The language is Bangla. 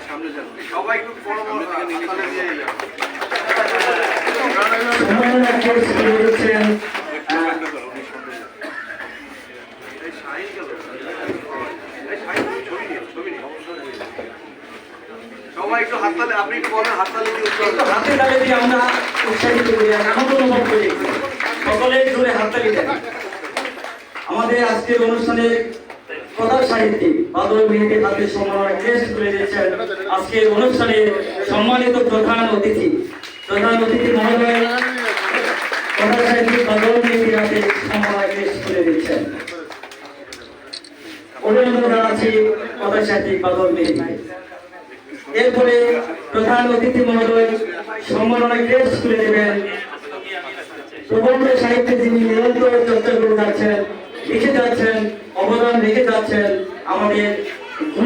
সবাই একটু বড় বড় হাততালি দিয়ে সবাই একটু হাততালি, আপনি একটু বলেন হাততালি দিয়ে হাতে তালে দিয়ে আমরা উৎসাহিত করি, আনন্দ অনুভব করি, সকলে জোরে হাততালি দেন। আমাদের আজকের অনুষ্ঠানে কথা সাহিত্যিক বাদল মেহেদী হাতে সম্মাননা ক্রেস্ট তুলে দিয়েছেন আজকের অনুষ্ঠানে সম্মানিত প্রধান অতিথি মহোদয় কথা সাহিত্যিক বাদল মেহেদী হাতে সম্মাননা ক্রেস্ট তুলে দিচ্ছেন। অভিনন্দন জানাচ্ছি কথা সাহিত্যিক বাদল মেহেদী। এরপরে প্রধান অতিথি মহোদয় সম্মাননা ক্রেস্ট তুলে দেবেন প্রবন্ধ সাহিত্যে যিনি নিরন্তর চর্চা করে যাচ্ছেন, লিখে যাচ্ছেন, অবদান রেখে যাচ্ছেন আমাদের